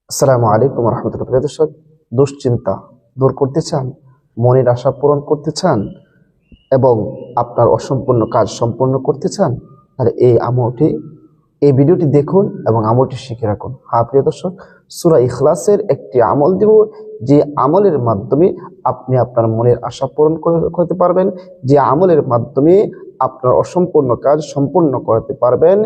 আসসালামু আলাইকুম রহমতুল্লাহ। প্রিয় দর্শক, দুশ্চিন্তা দূর করতে চান, মনের আশা পূরণ করতে চান এবং আপনার অসম্পূর্ণ কাজ সম্পন্ন করতে চান, তাহলে এই ভিডিওটি দেখুন এবং আমলটি শিখে রাখুন। হ্যাঁ প্রিয় দর্শক, সূরা ইখলাসের একটি আমল দিব, যে আমলের মাধ্যমে আপনি আপনার মনের আশা পূরণ করতে পারবেন, যে আমলের মাধ্যমে আপনার অসম্পূর্ণ কাজ সম্পূর্ণ করতে পারবেন,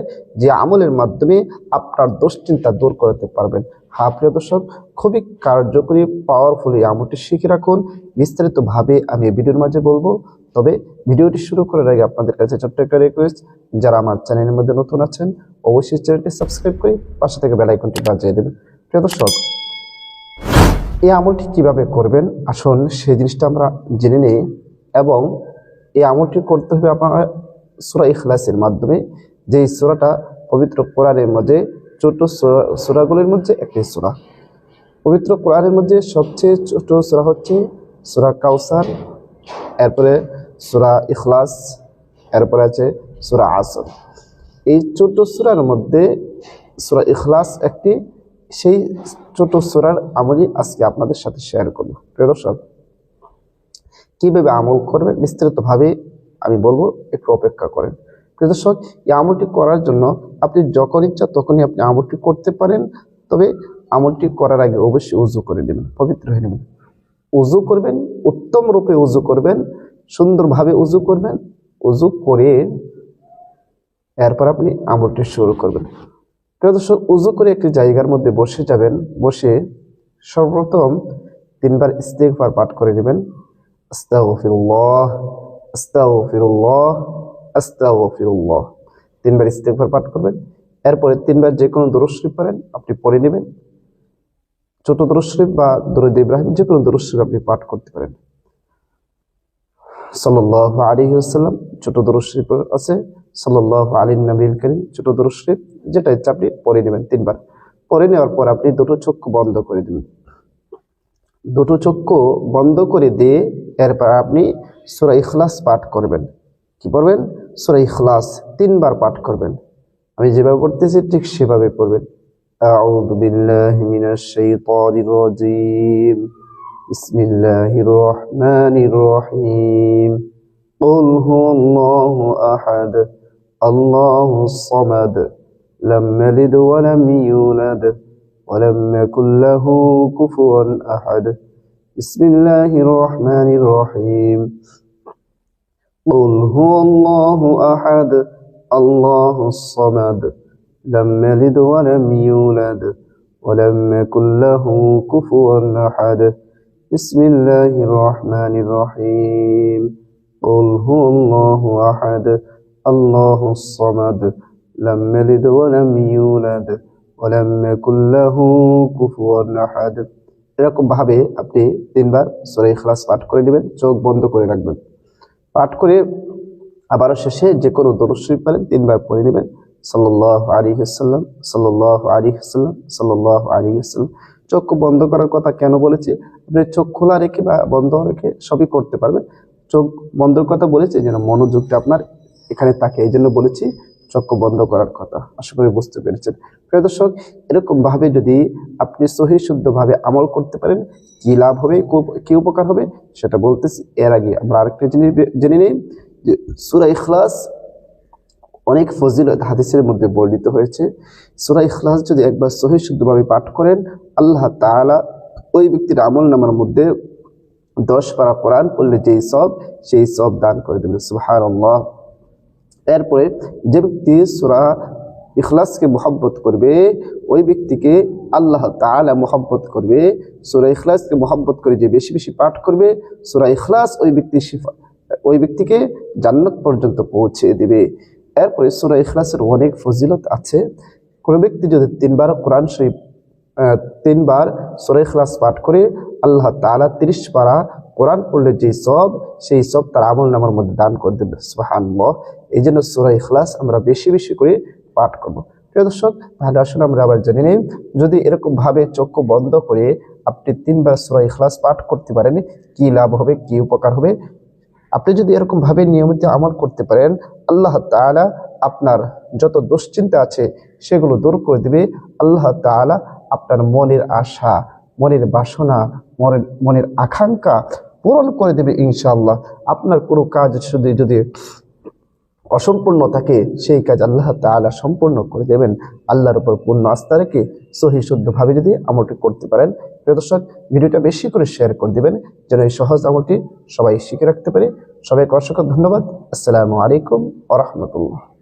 যে আমলের মাধ্যমে আপনার দুশ্চিন্তা দূর করতে পারবেন। হ্যাঁ প্রিয় দর্শক, খুবই কার্যকরী পাওয়ারফুল এই আমলটি শিখে রাখুন। বিস্তারিতভাবে আমি এই ভিডিওর মাঝে বলবো, তবে ভিডিওটি শুরু করার আগে আপনাদের কাছে ছোট্ট একটা রিকোয়েস্ট, যারা আমার চ্যানেলের মধ্যে নতুন আছেন অবশ্যই চ্যানেলটি সাবস্ক্রাইব করে পাশে থেকে বেল আইকনটি বাজিয়ে দেবেন। প্রিয় দর্শক, এই আমলটি কিভাবে করবেন আসুন সেই জিনিসটা আমরা জেনে নিই। এবং এই আমলটি করতে হবে আপনার সূরা ইখলাসের মাধ্যমে, যে সূরাটা পবিত্র কোরআনের মধ্যে ছোট সূরাগুলির মধ্যে একটি সূরা। পবিত্র কোরআনের মধ্যে সবচেয়ে ছোট সূরা হচ্ছে সূরা কাউসার, এরপরে সূরা ইখলাস, এরপরে আছে সূরা আসর। এই ছোট সূরার মধ্যে সূরা ইখলাস একটি, সেই ছোট সূরার আমলই আজকে আপনাদের সাথে শেয়ার করব। প্রিয় দর্শক, কীভাবে আমল করবেন বিস্তারিতভাবে আমি বলবো, একটু অপেক্ষা করেন। প্রিয় দর্শক, এই আমলটি করার জন্য আপনি যখন ইচ্ছা তখনই আপনি আমলটি করতে পারেন, তবে আমলটি করার আগে অবশ্যই উযু করে নেবেন, পবিত্র হয়ে নেবেন। উযু করবেন, উত্তম রূপে উযু করবেন, সুন্দরভাবে উযু করবেন। উযু করে এরপর আপনি আমলটি শুরু করবেন। প্রিয় দর্শক, উযু করে একটি জায়গার মধ্যে বসে যাবেন। বসে সর্বপ্রথম 3 বার ইস্তিগফার পাঠ করে নেবেন। আস্তাগফিরুল্লাহ, আস্তাগফিরুল্লাহ, আস্তাগফিরুল্লাহ। 3 বার ইস্তিগফার পাঠ করবেন। এরপরে 3 বার যে কোনো দরুদ শরীফ পড়েন আপনি পড়ে নেবেন। ছোট দরুদ শরীফ বা দরুদ ইব্রাহিম, যে কোনো দরুদ শরীফ আপনি পাঠ করতে পারেন। সাল্লাল্লাহু আলাইহি ওয়াসাল্লাম ছোট দরুদ শরীফ আছে, সাল্লাল্লাহু আলাইহি নবীল কারীম ছোট দরুদ শরীফ, যেটা ইচ্ছা আপনি পড়ে নেবেন। 3 বার পড়ে নেওয়ার পর আপনি দুটো চক্ষু বন্ধ করে দিবেন। দুটো চক্ষু বন্ধ করে দিয়ে এরপর আপনি সূরা ইখলাস পাঠ করবেন। কি পড়বেন? সূরা ইখলাস 3 বার পাঠ করবেন। আমি যেভাবে পড়তেছি ঠিক সেভাবে পড়বেন। আউযু বিল্লাহি মিনাশ শাইতানির রাজীম, বিসমিল্লাহির রহমানির রহিম, কুল হুয়াল্লাহু আহাদ, আল্লাহুস সামাদ, লাম ইয়ালিদ ওয়া লাম ইউলাদ ولم يكن له كفوا أحد بسم الله الرحمن الرحيم قل هو الله أحد الله الصمد لم يلد ولم يولد ولم يكن له كفوا أحد بسم الله الرحمن الرحيم قل هو الله أحد الله الصمد لم يلد ولم يولد এরকম ভাবে আপনি 3 বার সূরা ইখলাস পাঠ করে নেবেন, চোখ বন্ধ করে রাখবেন। পাঠ করে আবারও শেষে যে কোনো দরুদ শরীফ পড়েন 3 বার পড়ে নেবেন। সাল্লাল্লাহু আলাইহি ওয়াসাল্লাম, সাল্লাল্লাহু আলাইহি ওয়াসাল্লাম, সাল্লাল্লাহু আলাইহি ওয়াসাল্লাম। চোখ বন্ধ করার কথা কেন বলেছি? আপনি চোখ খোলা রেখে বা বন্ধ রেখে সবই করতে পারবেন। চোখ বন্ধর কথা বলেছি যেন মনোযোগটা আপনার এখানে থাকে, এই জন্য বলেছি চক্ষু বন্ধ করার কথা। আশা করি বুঝতে পেরেছেন। প্রিয় দর্শক, এরকম ভাবে যদি আপনি সহি শুদ্ধভাবে আমল করতে পারেন, কি লাভ হবে, কি উপকার হবে সেটা বলতেছি। এর আগে আমরা আরেকটা জিনিস জেনে নিই, যে সূরা ইখলাস অনেক ফজিলত হাদিসের মধ্যে বর্ণিত হয়েছে। সূরা ইখলাস যদি একবার সহি শুদ্ধভাবে পাঠ করেন, আল্লাহ তাআলা ওই ব্যক্তির আমলনামার মধ্যে 10 পারা কোরআন পড়লে সেই সব দান করে দেবেন। সুবহানাল্লাহ। এরপরে যে ব্যক্তি সূরা ইখলাসকে মুহাব্বত করবে, ওই ব্যক্তিকে আল্লাহ তাআলা মুহাব্বত করবে। সূরা ইখলাসকে মুহাব্বত করে যে বেশি বেশি পাঠ করবে, সূরা ইখলাস ওই ব্যক্তিকে জান্নাত পর্যন্ত পৌঁছে দেবে। এরপরে সূরা ইখলাসের অনেক ফজিলত আছে। কোনো ব্যক্তি যদি 3 বার কোরআন শরীফ 3 বার সূরা ইখলাস পাঠ করে, আল্লাহ তাআলা 30 পারা কোরআন পড়লে সেই সব তার আমলনামার মধ্যে দান করে দেবে। সুবহানাল্লাহ। এই জন্য সূরা ইখলাস আমরা বেশি বেশি করে পাঠ করব। প্রিয় দর্শক, তাহলে আসুন আমরা আবার জেনে নিই, যদি এরকম ভাবে চক্ষু বন্ধ করে আপনি 3 বার সূরা ইখলাস পাঠ করতে পারেন, কি লাভ হবে, কি উপকার হবে। আপনি যদি এরকম ভাবে নিয়মিত আমল করতে পারেন, আল্লাহ তাআলা আপনার যত দুশ্চিন্তা আছে সেগুলো দূর করে দিবে। আল্লাহ তাআলা আপনার মনের আশা, মনের বাসনা, মনের আকাঙ্ক্ষা পূরণ করে দেবে ইনশাআল্লাহ। আপনার কোনো কাজ যদি অসম্পূর্ণ থাকে, সেই কাজ আল্লাহ তাআলা সম্পূর্ণ করে দেবেন। আল্লাহর উপর পূর্ণ আস্থা রেখে সহি শুদ্ধভাবে যদি আমলটি করতে পারেন। প্রিয় দর্শক, ভিডিওটা বেশি করে শেয়ার করে দিবেন যেন এই সহজ আমলটি সবাই শিখে রাখতে পারে। সবাইকে অসংখ্য ধন্যবাদ। আসসালামু আলাইকুম ওয়া রাহমাতুল্লাহ।